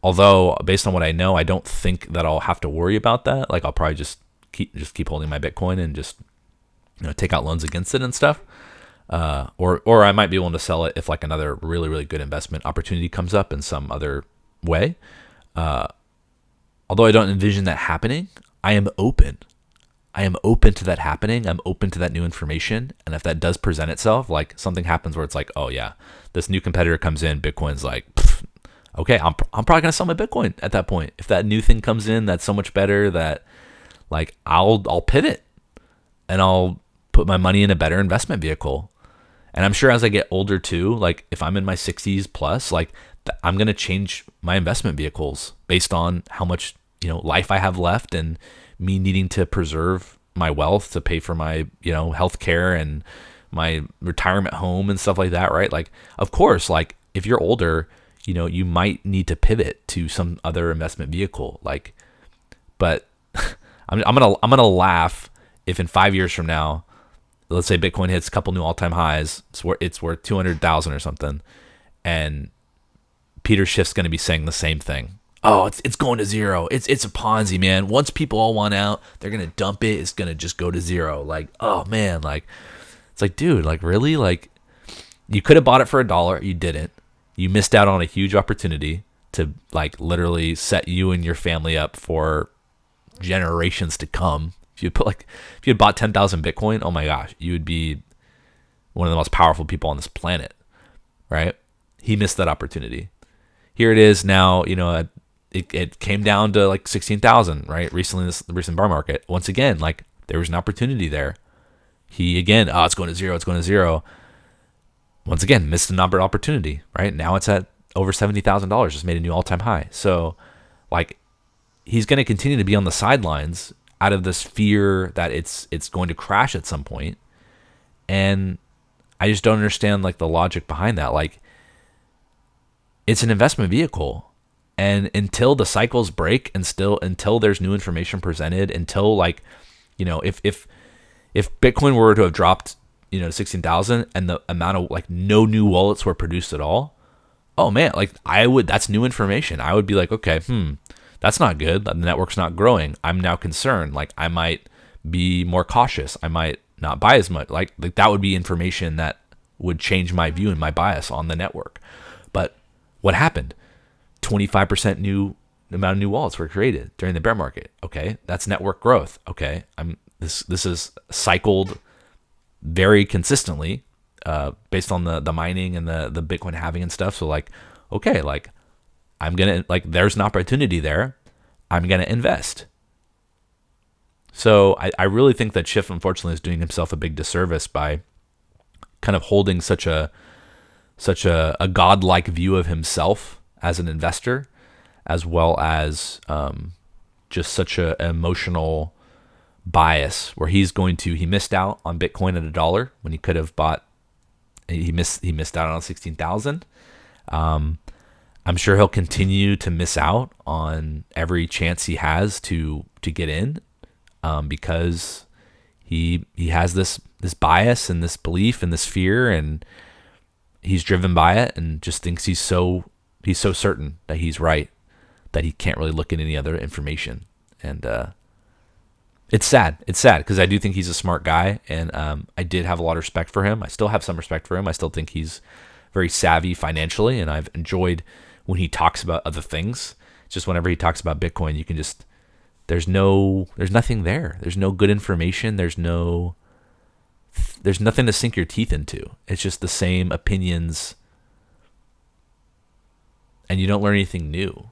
although based on what I know, I don't think that I'll have to worry about that. Like, I'll probably just keep holding my Bitcoin and just take out loans against it and stuff. Or I might be willing to sell it if like another really, really good investment opportunity comes up in some other way. Although I don't envision that happening, I am open to that happening. I'm open to that new information. And if that does present itself, like something happens where it's like, oh yeah, this new competitor comes in, Bitcoin's like, okay, I'm probably gonna sell my Bitcoin at that point. If that new thing comes in that's so much better, that like I'll pivot and I'll put my money in a better investment vehicle. And I'm sure as I get older too, like if I'm in my 60s plus, like I'm gonna change my investment vehicles based on how much life I have left, and me needing to preserve my wealth to pay for my healthcare and my retirement home and stuff like that, right? Like, of course, like if you're older, you might need to pivot to some other investment vehicle. Like, but I'm gonna laugh if in 5 years from now, let's say Bitcoin hits a couple new all-time highs, it's worth 200,000 or something, and Peter Schiff's going to be saying the same thing. Oh, it's going to zero. It's a Ponzi, man. Once people all want out, they're going to dump it. It's going to just go to zero. Like, oh man, like, it's like, dude, like, really? Like, you could have bought it for $1. You didn't. You missed out on a huge opportunity to like literally set you and your family up for generations to come. If you had bought 10,000 Bitcoin, oh my gosh, you would be one of the most powerful people on this planet, right? He missed that opportunity. Here it is now, it came down to like 16,000, right? Recently, the recent bear market. Once again, like, there was an opportunity there. He again, it's going to zero. Once again, missed an opportunity, right? Now it's at over $70,000, just made a new all-time high. So like, he's going to continue to be on the sidelines out of this fear that it's going to crash at some point. And I just don't understand like the logic behind that. Like, it's an investment vehicle, and until the cycles break, and until there's new information presented, until like, if Bitcoin were to have dropped, to 16,000, and the amount of like no new wallets were produced at all, oh man, like that's new information. I would be like, okay, that's not good. The network's not growing. I'm now concerned. Like, I might be more cautious. I might not buy as much. Like that would be information that would change my view and my bias on the network. But what happened? 25% new amount of new wallets were created during the bear market. Okay, that's network growth. Okay, this is cycled very consistently based on the mining and the Bitcoin halving and stuff. So like, okay, like, I'm gonna, like, there's an opportunity there. I'm gonna invest. So I really think that Schiff, unfortunately, is doing himself a big disservice by kind of holding such a godlike view of himself as an investor, as well as just such a emotional bias where he missed out on Bitcoin at $1 when he could have bought. He missed out on 16,000. I'm sure he'll continue to miss out on every chance he has to get in, because he has this bias and this belief and this fear, and he's driven by it and just thinks he's so certain that he's right that he can't really look at any other information. And it's sad. It's sad because I do think he's a smart guy, and I did have a lot of respect for him. I still have some respect for him. I still think he's very savvy financially, and I've enjoyed when he talks about other things. Just whenever he talks about Bitcoin, you can just there's nothing there. There's no good information. There's nothing to sink your teeth into. It's just the same opinions, and you don't learn anything new.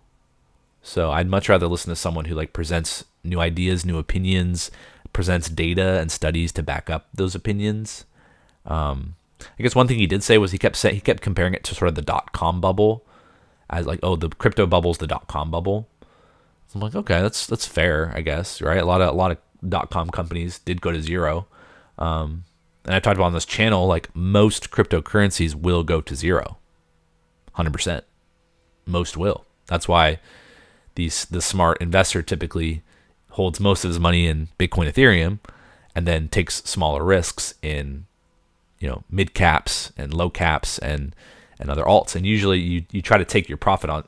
So I'd much rather listen to someone who presents new ideas, new opinions, presents data and studies to back up those opinions. I guess one thing he did say was he kept comparing it to sort of the .com bubble, as the crypto bubble's the .com bubble. So I'm like, okay, that's fair, I guess, right? A lot of .com companies did go to zero. And I talked about on this channel, most cryptocurrencies will go to zero. 100%. Most will. That's why the smart investor typically holds most of his money in Bitcoin, Ethereum, and then takes smaller risks in, mid caps and low caps and other alts. And usually you try to take your profit on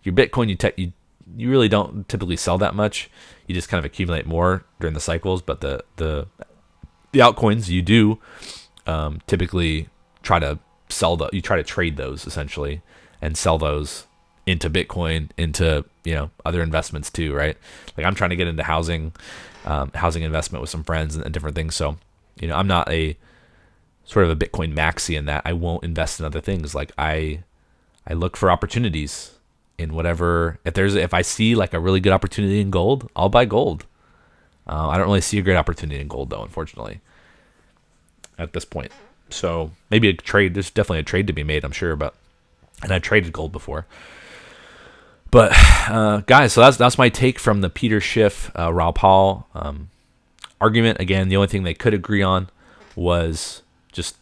your Bitcoin. You really don't typically sell that much. You just kind of accumulate more during the cycles. But the altcoins you do typically try to you try to trade those essentially and sell those into Bitcoin, into other investments too, right? I'm trying to get into housing investment with some friends and different things. So I'm not a sort of a Bitcoin maxi in that I won't invest in other things. I look for opportunities in whatever. If I see a really good opportunity in gold, I'll buy gold. I don't really see a great opportunity in gold though, unfortunately, at this point. So maybe a trade. There's definitely a trade to be made, I'm sure. And I've traded gold before. But guys, so that's my take from the Peter Schiff, Raoul argument. Again, the only thing they could agree on was just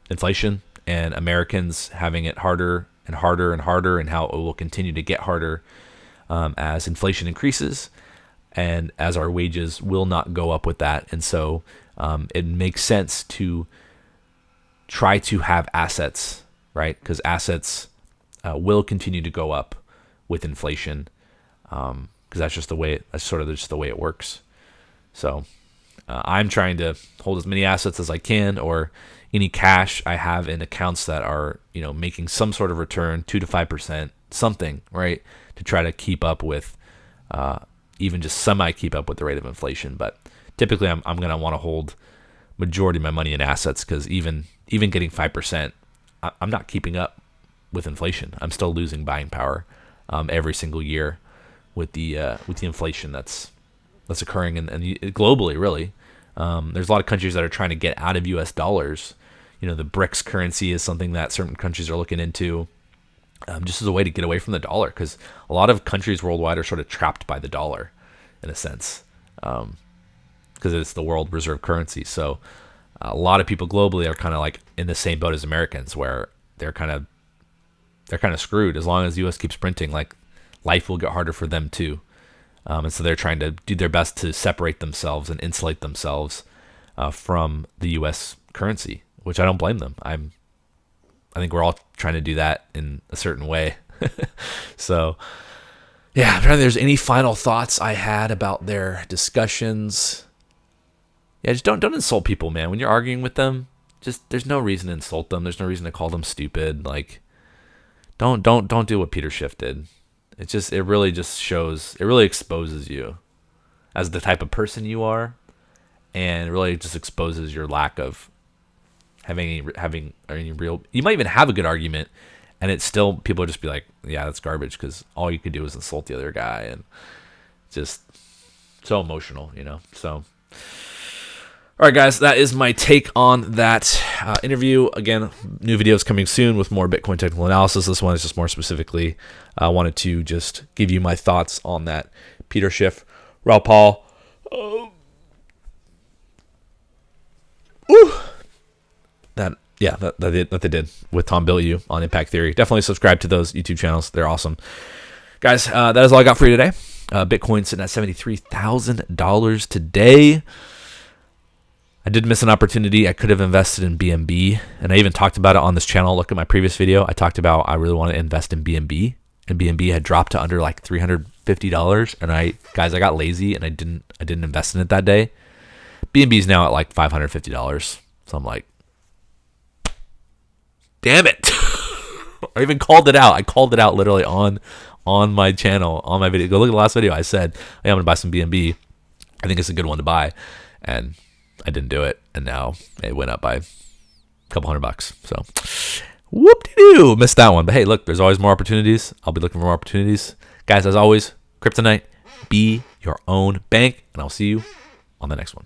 inflation and Americans having it harder and harder and harder, and how it will continue to get harder as inflation increases and as our wages will not go up with that. And so it makes sense to try to have assets, right? Because assets will continue to go up with inflation, because that's just the way it works. So I'm trying to hold as many assets as I can, or any cash I have in accounts that are making some sort of return, 2 to 5%, something, right, to try to keep up with, even just keep up with the rate of inflation. But typically, I'm going to want to hold majority of my money in assets, because even getting 5%, I'm not keeping up with inflation. I'm still losing buying power every single year with the inflation that's occurring and globally, really. There's a lot of countries that are trying to get out of U.S. dollars. The BRICS currency is something that certain countries are looking into, just as a way to get away from the dollar, because a lot of countries worldwide are sort of trapped by the dollar, in a sense, because it's the world reserve currency. So a lot of people globally are kind of in the same boat as Americans, where they're kind of screwed. As long as the U.S. keeps printing, life will get harder for them too. And so they're trying to do their best to separate themselves and insulate themselves from the U.S. currency, which I don't blame them. I think we're all trying to do that in a certain way. So, yeah, I'm trying to think if there's any final thoughts I had about their discussions. Yeah, just don't insult people, man. When you're arguing with them, there's no reason to insult them. There's no reason to call them stupid. Don't do what Peter Schiff did. It really exposes you as the type of person you are, and it really just exposes your lack of having any real. You might even have a good argument, and it's still, people just be like, yeah, that's garbage, because all you could do is insult the other guy, and just so emotional, So, all right, guys, that is my take on that interview. Again, new videos coming soon with more Bitcoin technical analysis. This one is just more specifically. I wanted to just give you my thoughts on that Peter Schiff, Raoul Paul. That they did with Tom Bilyeu on Impact Theory. Definitely subscribe to those YouTube channels. They're awesome. Guys, that is all I got for you today. Bitcoin sitting at $73,000 today. I did miss an opportunity. I could have invested in BNB, and I even talked about it on this channel. Look at my previous video. I talked about I really want to invest in BNB, and BNB had dropped to under like $350, and I got lazy and I didn't invest in it that day. BNB is now at like $550, so I'm like, damn it. I even called it out. I called it out literally on my channel, on my video. Go look at the last video. I said, hey, I'm going to buy some BNB. I think it's a good one to buy. And I didn't do it. And now it went up by a couple $100. So whoop-de-doo. Missed that one. But hey, look, there's always more opportunities. I'll be looking for more opportunities. Guys, as always, Cryptonite, be your own bank. And I'll see you on the next one.